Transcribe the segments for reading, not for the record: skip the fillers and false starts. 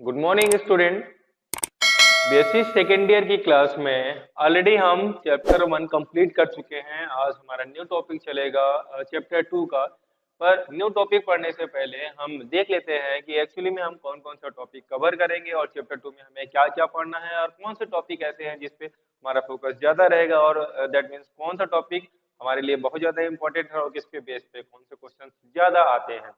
Good morning student. Basic second year की class में already हम चैप्टर 1 कंप्लीट कर चुके हैं। आज हमारा न्यू टॉपिक चलेगा चैप्टर 2 का। पर न्यू टॉपिक पढ़ने से पहले हम देख लेते हैं कि एक्चुअली में हम कौन कौन सा टॉपिक कवर करेंगे और चैप्टर 2 में हमें क्या क्या पढ़ना है और कौन से टॉपिक ऐसे हैं जिसपे हमारा फोकस ज्यादा रहेगा और दैट मीन्स कौन सा टॉपिक हमारे लिए बहुत ज्यादा इंपॉर्टेंट है और किसके बेस पे कौन से क्वेश्चन ज्यादा आते हैं।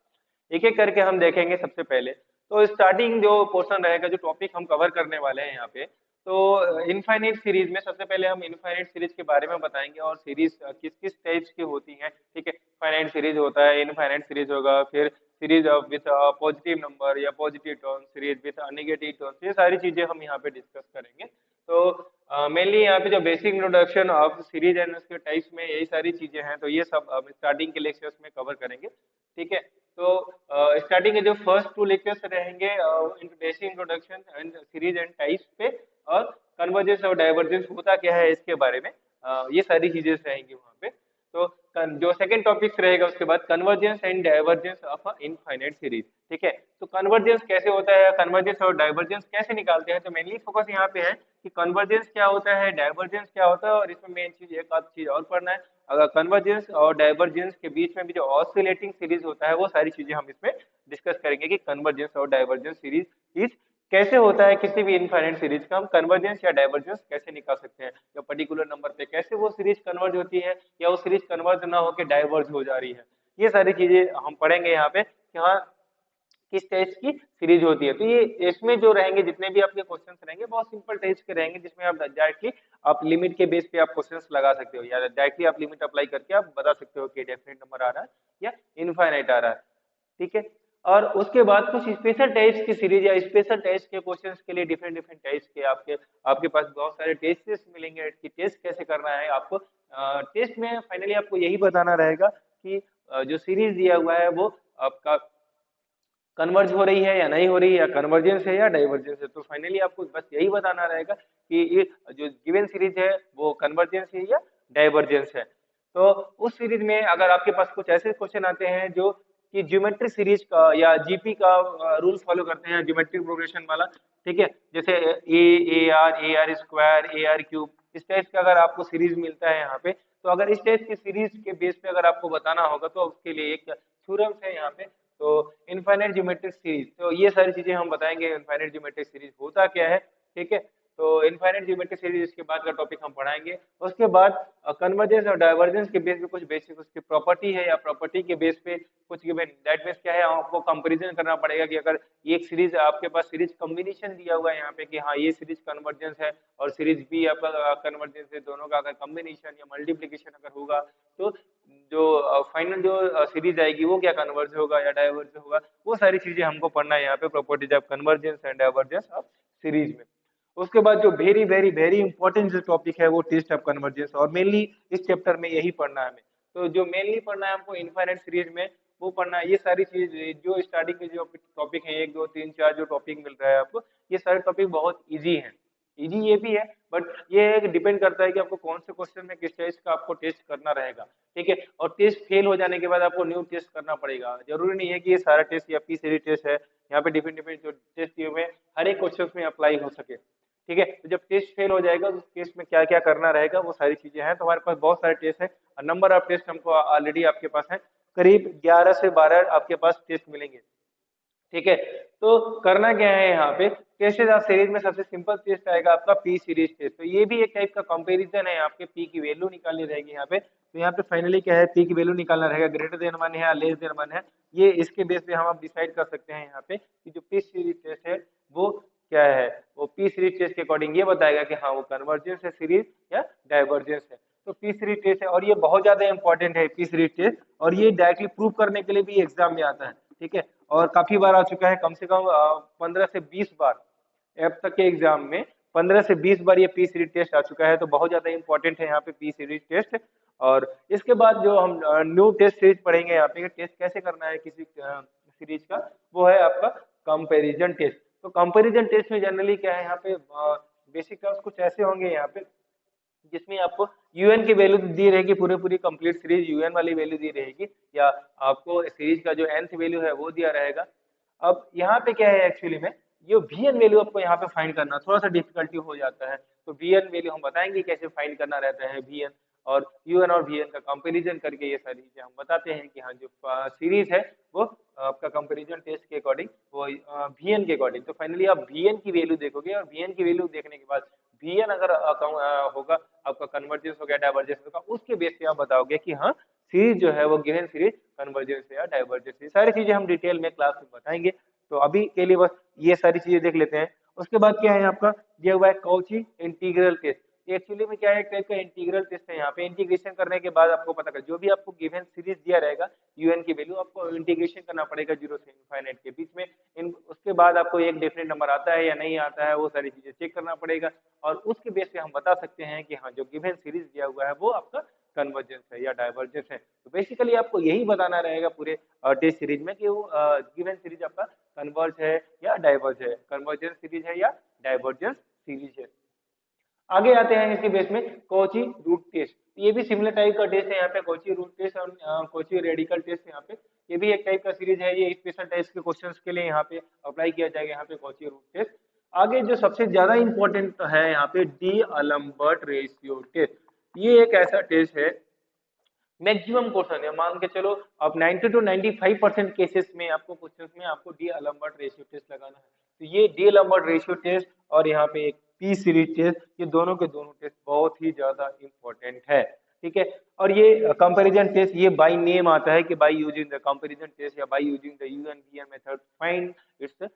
एक एक करके हम देखेंगे। सबसे पहले तो स्टार्टिंग जो पोर्शन रहेगा, जो टॉपिक हम कवर करने वाले हैं यहाँ पे, तो इनफाइनाइट सीरीज में सबसे पहले हम इनफाइनाइट सीरीज के बारे में बताएंगे और सीरीज किस किस टाइप्स की होती हैं। ठीक है, फाइनाइट सीरीज होता है, इनफाइनाइट सीरीज होगा, फिर सीरीज विथ पॉजिटिव नंबर या positive term, series with negative term, ये सारी चीजें हम यहाँ पे डिस्कस करेंगे। तो मेनली यहाँ पे जो basic introduction of series and उसके टाइप्स में यही सारी चीजें हैं, तो ये सब हम स्टार्टिंग के लेक्चर्स में कवर करेंगे। ठीक है, तो स्टार्टिंग के जो फर्स्ट टू लेक्चर्स रहेंगे basic introduction and series and types पे, और कन्वर्जेंस और डाइवर्जेंस होता क्या है इसके बारे में, ये सारी चीजें रहेंगी वहाँ पे। तो जो सेकंड टॉपिक रहेगा उसके बाद convergence and divergence of infinite series. ठीक है, तो कन्वर्जेंस कैसे होता है, कन्वर्जेंस और डाइवर्जेंस कैसे निकालते हैं, तो मेनली फोकस यहाँ पे है कि कन्वर्जेंस क्या होता है, डाइवर्जेंस क्या होता है, और इसमें मेन चीज एक आध चीज और पढ़ना है। अगर कन्वर्जेंस और डाइवर्जेंस के बीच में भी जो ऑसिलेटिंग सीरीज होता है वो सारी चीजें हम इसमें डिस्कस करेंगे कि कन्वर्जेंस और डाइवर्जेंस सीरीज इज कैसे होता है, किसी भी इनफाइनाइट सीरीज का हम कन्वर्जेंस या डाइवर्जेंस कैसे निकाल सकते हैं, या पर्टिकुलर नंबर पे कैसे वो सीरीज कन्वर्ज होती है या वो सीरीज कन्वर्ज ना होकर डाइवर्ज हो जा रही है। ये सारी चीजें हम पढ़ेंगे यहाँ पे कि हाँ किस टाइप की सीरीज होती है। तो ये इसमें जो रहेंगे जितने भी आपके क्वेश्चंस रहेंगे बहुत सिंपल टाइप्स के रहेंगे, जिसमें आप डायरेक्टली आप लिमिट के बेस पे आप क्वेश्चंस लगा सकते हो, या डायरेक्टली आप लिमिट अप्लाई करके आप बता सकते हो कि डेफिनेट नंबर आ रहा है या इनफाइनाइट आ रहा है। ठीक है, और उसके बाद कुछ स्पेशल टाइप्स की सीरीज या स्पेशल टाइप्स के क्वेश्चंस के लिए डिफरेंट डिफरेंट टाइप्स के आपके आपके पास बहुत सारे टेस्ट मिलेंगे कि टेस्ट कैसे करना है आपको। टेस्ट में फाइनली आपको यही बताना रहेगा कि जो सीरीज दिया हुआ है वो आपका कन्वर्ज हो रही है या नहीं हो रही है, या कन्वर्जेंस है या डाइवर्जेंस है। तो फाइनली आपको बस यही बताना रहेगा कि ये जो गिवन सीरीज है वो कन्वर्जेंस है या डाइवर्जेंस है। तो उस सीरीज में अगर आपके पास कुछ ऐसे क्वेश्चन आते हैं जो कि ज्योमेट्रिक सीरीज का या जीपी का रूल फॉलो करते हैं, ज्योमेट्रिक प्रोग्रेशन वाला। ठीक है, जैसे A R square, A R cube, इस टाइप का अगर आपको सीरीज मिलता है यहाँ पे, तो अगर इस टाइप की सीरीज के बेस पे अगर आपको बताना होगा तो उसके लिए एक थ्योरम्स है यहाँ पे। तो इनफाइनाइट ज्योमेट्रिक सीरीज, तो ये सारी चीजें हम बताएंगे इनफाइनाइट ज्योमेट्रिक सीरीज होता क्या है। ठीक है, तो इनफाइनाइट ज्योमेट्रिक सीरीज इसके बाद का टॉपिक हम पढ़ाएंगे। उसके बाद कन्वर्जेंस और डाइवर्जेंस के बेस पे कुछ बेसिक उसकी प्रॉपर्टी है, या प्रॉपर्टी के बेस पे कुछ गिवन दैट मींस क्या है, आपको कंपैरिजन करना पड़ेगा कि अगर एक सीरीज आपके पास सीरीज कॉम्बिनेशन दिया हुआ है यहाँ पे कि हाँ ये सीरीज कन्वर्जेंस है और सीरीज बी आपका कन्वर्जेंस है, दोनों का अगर कॉम्बिनेशन या मल्टीप्लीकेशन अगर होगा तो जो फाइनल जो सीरीज आएगी वो क्या कन्वर्ज होगा या डाइवर्ज होगा, वो सारी चीजें हमको पढ़ना है यहाँ पे, properties of convergence and divergence of series में। उसके बाद जो वेरी वेरी वेरी इंपॉर्टेंट जो टॉपिक है वो टेस्ट ऑफ कन्वर्जेंस, और मेनली इस चैप्टर में यही पढ़ना है हमें। तो जो मेनली पढ़ना है हमको इनफाइनाइट सीरीज में वो पढ़ना है। ये सारी चीज जो स्टार्टिंग के जो टॉपिक है, एक दो तीन चार जो टॉपिक मिल रहा है आपको, ये सारे टॉपिक बहुत इजी हैं। इजी ये भी है, बट ये डिपेंड करता है कि आपको कौन से क्वेश्चन में किस टाइप का आपको टेस्ट करना रहेगा। ठीक है, और टेस्ट फेल हो जाने के बाद आपको न्यू टेस्ट करना पड़ेगा। जरूरी नहीं है कि ये सारा टेस्ट या पी सीरीज टेस्ट है, यहाँ पे डिफरेंट डिफरेंट जो टेस्ट दिए हुए हैं हर एक क्वेश्चन में अप्लाई हो सके। ठीक है, तो जब टेस्ट फेल हो जाएगा तो उस केस में क्या क्या करना रहेगा वो सारी चीजें हैं। तो हमारे पास बहुत सारे टेस्ट हैं और नंबर ऑफ टेस्ट हमको ऑलरेडी आपके पास है, करीब 11 से 12 आपके पास टेस्ट मिलेंगे। ठीक है, तो करना क्या है यहाँ पे, टेस्ट ऑफ सीरीज में सबसे सिंपल टेस्ट आएगा आपका पी सीरीज टेस्ट। तो ये भी एक टाइप का कंपैरिजन है, आपके पी की वैल्यू निकालनी रहेगी यहाँ पे। तो यहाँ पे फाइनली क्या है, पी की वैल्यू निकालना रहेगा, ग्रेटर देन 1 है या लेस देन 1 है, ये इसके बेस पे हम आप डिसाइड कर सकते हैं यहाँ पे कि जो पी सीरीज टेस्ट है वो क्या है। वो पी सीरीज टेस्ट के अकॉर्डिंग ये बताएगा कि हाँ वो कन्वर्जेंस है सीरीज या डाइवर्जेंस है। तो पी सीरीज टेस्ट है और ये बहुत ज्यादा इंपॉर्टेंट है पी सीरीज टेस्ट, और ये डायरेक्टली प्रूव करने के लिए भी एग्जाम में आता है। ठीक है, और काफी बार आ चुका है, कम से कम 15 से 20 बार अब तक के एग्जाम में 15 से 20 बार ये पी सीरीज टेस्ट आ चुका है। तो बहुत ज्यादा इंपॉर्टेंट है यहाँ पे पी सीरीज टेस्ट। और इसके बाद जो हम न्यू टेस्ट सीरीज पढ़ेंगे यहाँ पे, टेस्ट कैसे करना है किसी सीरीज का, वो है आपका कंपैरिजन टेस्ट। तो कंपैरिजन टेस्ट में जनरली क्या है यहाँ पे, बेसिक टर्म्स कुछ ऐसे होंगे यहाँ पे जिसमें आपको यूएन की वैल्यू दी रहेगी, पूरी पूरी कंप्लीट सीरीज यूएन वाली वैल्यू दी रहेगी, या आपको सीरीज का जो nth वैल्यू है वो दिया रहेगा। अब यहाँ पे क्या है एक्चुअली में, ये वीएन वैल्यू आपको यहाँ पे फाइंड करना थोड़ा सा डिफिकल्टी हो जाता है। तो वीएन वैल्यू हम बताएंगे कैसे फाइंड करना रहता है वीएन, और यूएन और वीएन का कंपैरिजन करके ये सारी चीजें हम बताते हैं कि हाँ जो सीरीज है वो आपका कंपैरिजन टेस्ट के अकॉर्डिंग वो वीएन के अकॉर्डिंग। तो फाइनली आप वीएन की वैल्यू देखोगे और वीएन की वैल्यू देखने के बाद वीएन अगर होगा आपका कन्वर्जेंस हो गया डाइवर्जेंस होगा, उसके बेस पे आप बताओगे कि हाँ सीरीज जो है वो गिवन सीरीज कन्वर्जेंस है या डाइवर्जेंस है। सारी चीजें हम डिटेल में क्लास में बताएंगे। तो अभी के लिए बस ये सारी चीजें देख लेते हैं। उसके बाद क्या है आपका दिया हुआ है कॉची इंटीग्रल टेस्ट। एक्चुअली में क्या है, एक टाइप का इंटीग्रल टेस्ट है। यहाँ पे इंटीग्रेशन करने के बाद आपको पता कर जो भी आपको गिवन सीरीज दिया रहेगा यूएन की वैल्यू आपको इंटीग्रेशन करना पड़ेगा 0 से इनफाइनाइट के बीच में। इन उसके बाद आपको एक डेफिनेट नंबर आता है या नहीं आता है वो सारी चीजें चेक करना पड़ेगा, और उसके बेस पे हम बता सकते हैं कि हाँ जो गिवन सीरीज दिया हुआ है वो आपका कन्वर्जेंस है या डाइवर्जेंस है। तो बेसिकली आपको यही बताना रहेगा पूरे टेस्ट सीरीज में कि वो गिवन सीरीज आपका कन्वर्ज है या डाइवर्ज है, कन्वर्जेंस सीरीज है या डाइवर्जेंस सीरीज है। आगे आते हैं इसके बेस में कॉची रूट टेस्ट। ये भी सिमिलर टाइप का टेस्ट है यहाँ पे, कॉची रूट टेस्ट और कॉची रेडिकल टेस्ट यहाँ पे। ये भी एक टाइप का सीरीज है, ये स्पेशल टाइप्स के क्वेश्चंस के लिए यहाँ पे अप्लाई किया जाएगा यहाँ पे कॉची रूट टेस्ट। आगे जो सबसे ज्यादा इंपॉर्टेंट है यहाँ पे डी अलम्बर्ट रेशियो टेस्ट। ये एक ऐसा टेस्ट है मैक्सिमम क्वेश्चन है, मान के चलो अब 90 to 95% केसेस में आपको क्वेश्चंस में आपको डी अलम्बर्ट रेशियो टेस्ट लगाना है। तो ये डी अलम्बर्ट रेशियो टेस्ट और यहाँ पे एक पी सीरीज टेस्ट, ये दोनों के दोनों टेस्ट बहुत ही ज्यादा इंपॉर्टेंट है। ठीक है, और ये कंपैरिजन टेस्ट ये बाय नेम आता है कि by using the comparison test या by using the U N V N method find its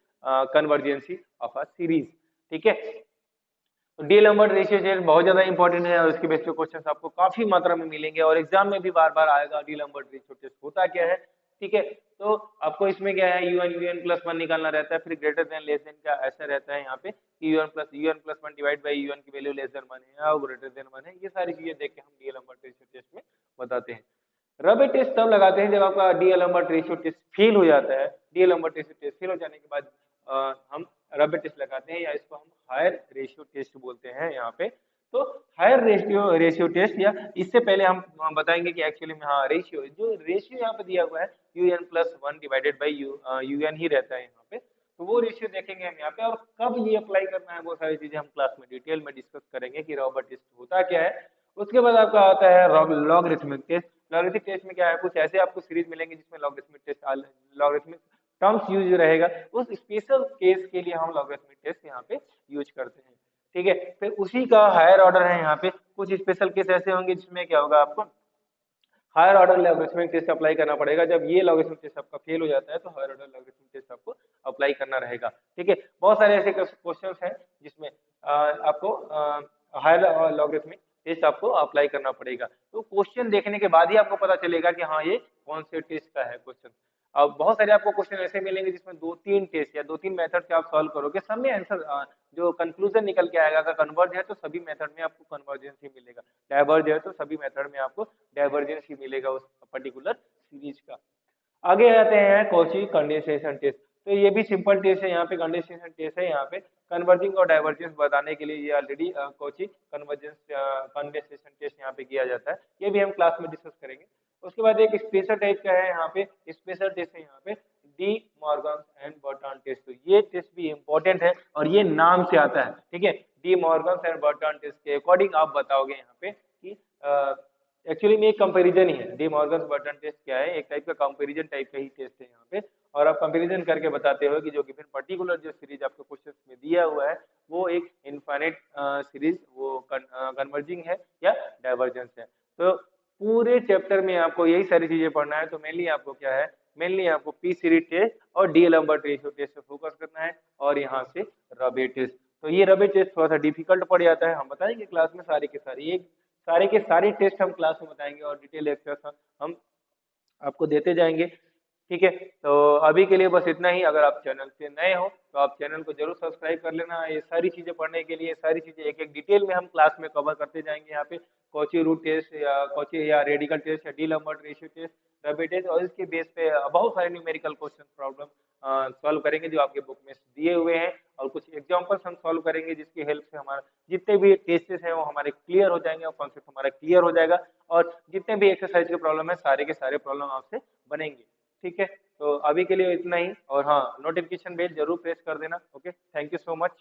convergency of a series. ठीक है, तो डी लंबर्ट रेशियो टेस्ट बहुत ज्यादा इंपॉर्टेंट है और इसके बेस पे क्वेश्चंस आपको काफी मात्रा में मिलेंगे और एग्जाम में भी बार बार आएगा डी लंबर्ट रेशियो टेस्ट होता क्या है। ठीक है, तो आपको इसमें क्या है यूएन यूएन प्लस वन निकालना रहता है, फिर ग्रेटर देन लेस देन का ऐसा रहता है यहाँ पे कि UN plus one divide by UN की वैल्यू लेस देन वन है और ग्रेटर देन वन है। ये सारी चीजें देख के हम डी लंबर्ट रेशियो टेस्ट में बताते हैं। रबे टेस्ट तब लगाते हैं जब आपका D Lambert ratio test fail हो जाता है। D Lambert ratio test fail हो जाने के बाद हम रबे टेस्ट लगाते हैं या इसको हम हायर रेशियो टेस्ट बोलते हैं यहाँ पे। तो हायर रेशियो टेस्ट या इससे पहले हम बताएंगे कि एक्चुअली में हाँ रेशियो जो रेशियो यहाँ पे दिया हुआ है U N plus one divided by U N ही रहता है यहाँ पे। तो वो रेशियो देखेंगे हम यहाँ पे, और कब ये अप्लाई करना है वो सारी चीजें हम क्लास में डिटेल में डिस्कस करेंगे कि रॉबर्ट टेस्ट होता क्या है। उसके बाद आपका आता है लॉगरिथमिक टेस्ट। लॉगरिथमिक टेस्ट में क्या है, कुछ ऐसे आपको सीरीज मिलेंगे जिसमें logarithmic test logarithmic terms use रहेगा, उस स्पेशल केस के लिए हम लॉगरिथमिक टेस्ट यहाँ पे यूज करते हैं। ठीक है, फिर उसी का हायर ऑर्डर है यहाँ पे, कुछ स्पेशल केस ऐसे होंगे जिसमें क्या होगा आपको higher order logarithmic test apply करना पड़ेगा। जब ये लॉगरिथमिक टेस्ट आपका फेल हो जाता है तो हायर ऑर्डर लॉगरिथमिक टेस्ट आपको अप्लाई करना रहेगा। ठीक है, बहुत सारे ऐसे क्वेश्चन हैं जिसमें आपको हायर लॉगरिथमिक टेस्ट आपको अप्लाई करना पड़ेगा। तो क्वेश्चन देखने के बाद ही आपको पता चलेगा कि हाँ ये कौन से टेस्ट का है क्वेश्चन। अब बहुत सारे आपको क्वेश्चन ऐसे मिलेंगे जिसमें दो तीन टेस्ट या दो तीन मेथड से आप सॉल्व करोगे, सब में आंसर जो कंक्लूजन निकल के आएगा। अगर कन्वर्ज है तो सभी मेथड में आपको कन्वर्जेंस ही मिलेगा, डाइवर्ज है तो सभी मेथड में आपको डाइवर्जेंस ही मिलेगा उस पर्टिकुलर सीरीज का। आगे आते हैं कॉची कंडेंसेशन टेस्ट। तो ये भी सिंपल टेस्ट है, यहाँ पे कंडेंसेशन टेस्ट है। यहाँ पे कन्वर्जिंग और डाइवर्जेंस बताने के लिए ये already Cauchy convergence condensation test यहाँ पे किया जाता है, ये भी हम क्लास में डिस्कस करेंगे। उसके बाद एक स्पेशल टाइप का है यहाँ पे, स्पेशल टेस्ट है यहाँ पे De Morgan and Bertrand test. तो ये टेस्ट भी इंपॉर्टेंट है और ये नाम से आता है। ठीक है, De Morgan and Bertrand test के अकॉर्डिंग आप बताओगे यहाँ पे कि एक्चुअली में एक कंपैरिजन ही है। डी मॉर्गन बर्टन टेस्ट क्या है, एक टाइप का कंपैरिजन टाइप का ही टेस्ट है यहाँ पे, और आप कंपैरिजन करके बताते हो कि जो गिवन पर्टिकुलर जो सीरीज आपको क्वेश्चन में दिया हुआ है वो एक इनफाइनाइट सीरीज वो कन्वर्जिंग है या डाइवर्जेंस है। तो पूरे चैप्टर में आपको यही सारी चीजें पढ़ना है। तो मेनली आपको क्या है, मेनली आपको पी सीरीज टेस्ट और डी लंबर्ट रेशियो टेस्ट पे फोकस करना है और यहाँ से रबे टेस्ट। तो ये रबे टेस्ट थोड़ा सा डिफिकल्ट पड़ जाता है, हम बताएंगे क्लास में सारे के सारे टेस्ट हम क्लास में बताएंगे और डिटेल लेक्चर्स हम आपको देते जाएंगे। ठीक है, तो अभी के लिए बस इतना ही। अगर आप चैनल से नए हो तो आप चैनल को जरूर सब्सक्राइब कर लेना। ये सारी चीजें पढ़ने के लिए सारी चीजें एक एक डिटेल में हम क्लास में कवर करते जाएंगे। यहाँ पे कॉची रूट टेस्ट या कॉची या रेडिकल टेस्ट या डी लंबर्ट रेशियो टेस्ट, रबे टेस्ट, और इसके बेस पे बहुत सारे न्यूमेरिकल क्वेश्चन प्रॉब्लम सॉल्व करेंगे जो आपके बुक में दिए हुए हैं, और कुछ एग्जाम्पल्स हम सॉल्व करेंगे जिसकी हेल्प से हमारा जितने भी टेस्टेस हैं वो हमारे क्लियर हो जाएंगे और कॉन्सेप्ट हमारा क्लियर हो जाएगा, और जितने भी एक्सरसाइज के प्रॉब्लम है सारे के सारे प्रॉब्लम आपसे बनेंगे। ठीक है, तो अभी के लिए इतना ही, और हाँ, नोटिफिकेशन बेल जरूर प्रेस कर देना। Okay, thank you so much.